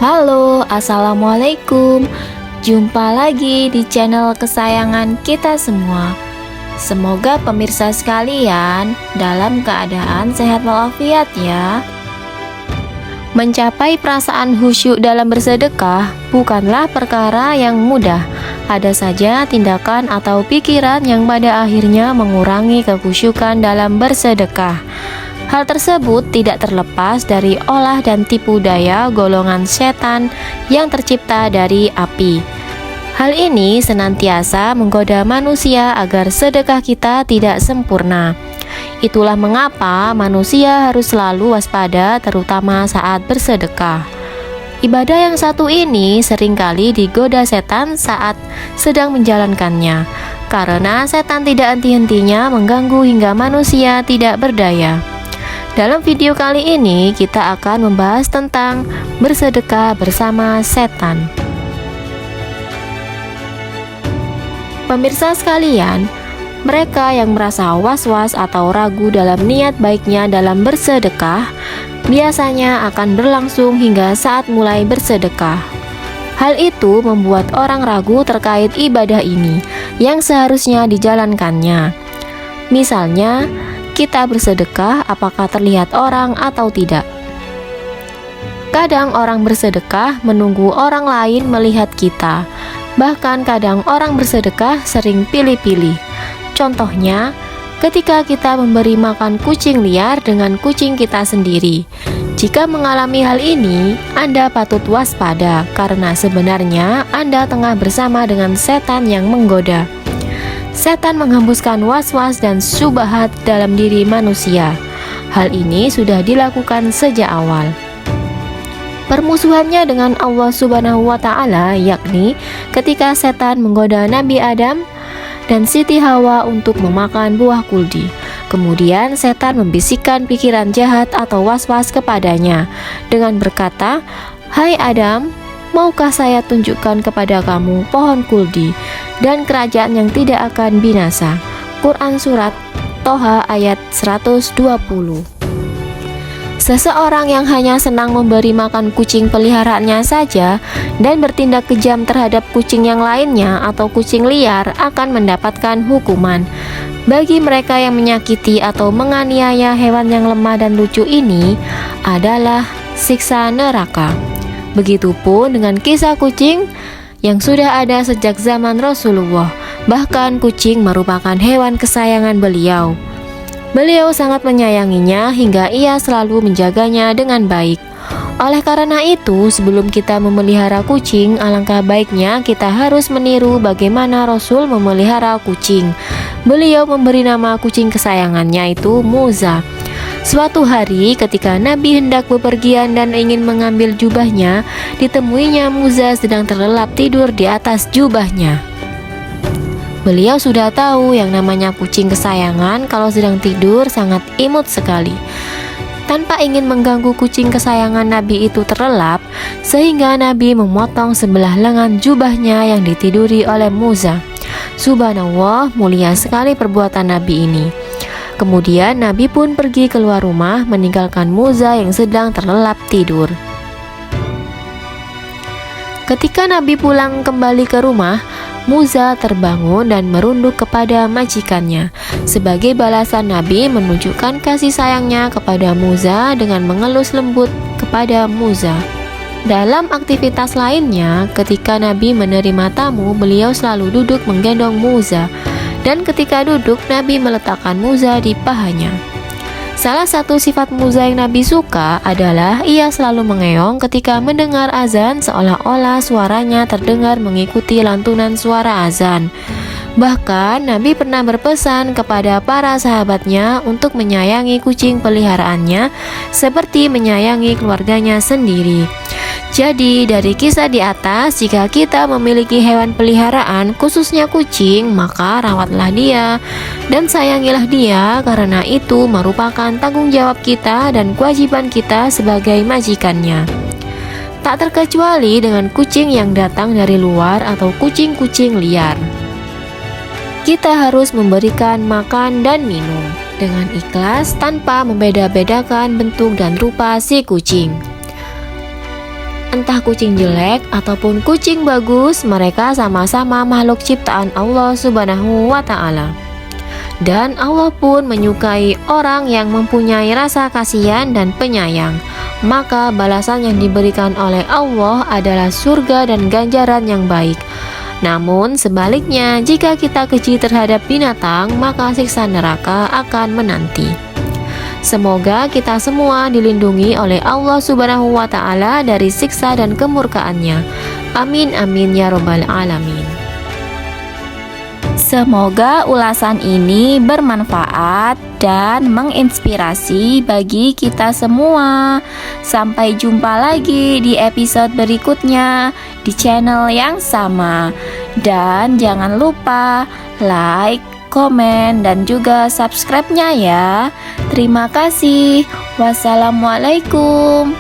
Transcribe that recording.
Halo, assalamualaikum. Jumpa lagi di channel kesayangan kita semua. Semoga pemirsa sekalian dalam keadaan sehat walafiat ya. Mencapai perasaan khusyuk dalam bersedekah bukanlah perkara yang mudah. Ada saja tindakan atau pikiran yang pada akhirnya mengurangi kekhusyukan dalam bersedekah. Hal tersebut tidak terlepas dari olah dan tipu daya golongan setan yang tercipta dari api. Hal ini senantiasa menggoda manusia agar sedekah kita tidak sempurna. Itulah mengapa manusia harus selalu waspada terutama saat bersedekah. Ibadah yang satu ini seringkali digoda setan saat sedang menjalankannya, karena setan tidak henti-hentinya mengganggu hingga manusia tidak berdaya. Dalam video kali ini kita akan membahas tentang bersedekah bersama setan. Pemirsa sekalian, mereka yang merasa was-was atau ragu dalam niat baiknya dalam bersedekah biasanya akan berlangsung hingga saat mulai bersedekah. Hal itu membuat orang ragu terkait ibadah ini yang seharusnya dijalankannya. Misalnya, kita bersedekah apakah terlihat orang atau tidak. Kadang orang bersedekah menunggu orang lain melihat kita. Bahkan kadang orang bersedekah sering pilih-pilih. Contohnya, ketika kita memberi makan kucing liar dengan kucing kita sendiri. Jika mengalami hal ini, Anda patut waspada karena sebenarnya Anda tengah bersama dengan setan yang menggoda. Setan menghembuskan was-was dan syubhat dalam diri manusia. Hal ini sudah dilakukan sejak awal. Permusuhannya dengan Allah Subhanahu wa Ta'ala, yakni ketika setan menggoda Nabi Adam dan Siti Hawa untuk memakan buah kuldi. Kemudian setan membisikkan pikiran jahat atau was-was kepadanya dengan berkata, "Hai Adam, maukah saya tunjukkan kepada kamu pohon kuldi dan kerajaan yang tidak akan binasa?" Quran Surat Toha ayat 120. Seseorang yang hanya senang memberi makan kucing peliharaannya saja dan bertindak kejam terhadap kucing yang lainnya atau kucing liar akan mendapatkan hukuman. Bagi mereka yang menyakiti atau menganiaya hewan yang lemah dan lucu ini adalah siksa neraka. Begitupun dengan kisah kucing yang sudah ada sejak zaman Rasulullah. Bahkan kucing merupakan hewan kesayangan beliau. Beliau sangat menyayanginya hingga ia selalu menjaganya dengan baik. Oleh karena itu, sebelum kita memelihara kucing, alangkah baiknya kita harus meniru bagaimana Rasul memelihara kucing. Beliau memberi nama kucing kesayangannya itu Muza. Suatu hari ketika Nabi hendak bepergian dan ingin mengambil jubahnya, ditemuinya Muza sedang terlelap tidur di atas jubahnya. Beliau sudah tahu yang namanya kucing kesayangan kalau sedang tidur sangat imut sekali. Tanpa ingin mengganggu kucing kesayangan Nabi itu terlelap, sehingga Nabi memotong sebelah lengan jubahnya yang ditiduri oleh Muza. Subhanallah, mulia sekali perbuatan Nabi ini. Kemudian Nabi pun pergi keluar rumah meninggalkan Muza yang sedang terlelap tidur. Ketika Nabi pulang kembali ke rumah, Muza terbangun dan merunduk kepada majikannya. Sebagai balasan, Nabi menunjukkan kasih sayangnya kepada Muza dengan mengelus lembut kepada Muza. Dalam aktivitas lainnya, ketika Nabi menerima tamu, beliau selalu duduk menggendong Muza. Dan ketika duduk, Nabi meletakkan Muza di pahanya. Salah satu sifat Muza yang Nabi suka adalah ia selalu mengeong ketika mendengar azan, seolah-olah suaranya terdengar mengikuti lantunan suara azan. Bahkan Nabi pernah berpesan kepada para sahabatnya untuk menyayangi kucing peliharaannya seperti menyayangi keluarganya sendiri. Jadi dari kisah di atas, jika kita memiliki hewan peliharaan, khususnya kucing, maka rawatlah dia dan sayangilah dia, karena itu merupakan tanggung jawab kita dan kewajiban kita sebagai majikannya. Tak terkecuali dengan kucing yang datang dari luar atau kucing-kucing liar. Kita harus memberikan makan dan minum dengan ikhlas tanpa membeda-bedakan bentuk dan rupa si kucing. Entah kucing jelek ataupun kucing bagus, mereka sama-sama makhluk ciptaan Allah Subhanahu wa Ta'ala. Dan Allah pun menyukai orang yang mempunyai rasa kasihan dan penyayang. Maka balasan yang diberikan oleh Allah adalah surga dan ganjaran yang baik. Namun sebaliknya, jika kita keji terhadap binatang, maka siksa neraka akan menanti. Semoga kita semua dilindungi oleh Allah Subhanahu wa Ta'ala dari siksa dan kemurkaannya. Amin amin ya robbal alamin. Semoga ulasan ini bermanfaat dan menginspirasi bagi kita semua. Sampai jumpa lagi di episode berikutnya di channel yang sama. Dan jangan lupa like, komen, dan juga subscribe-nya ya. Terima kasih. Wassalamualaikum.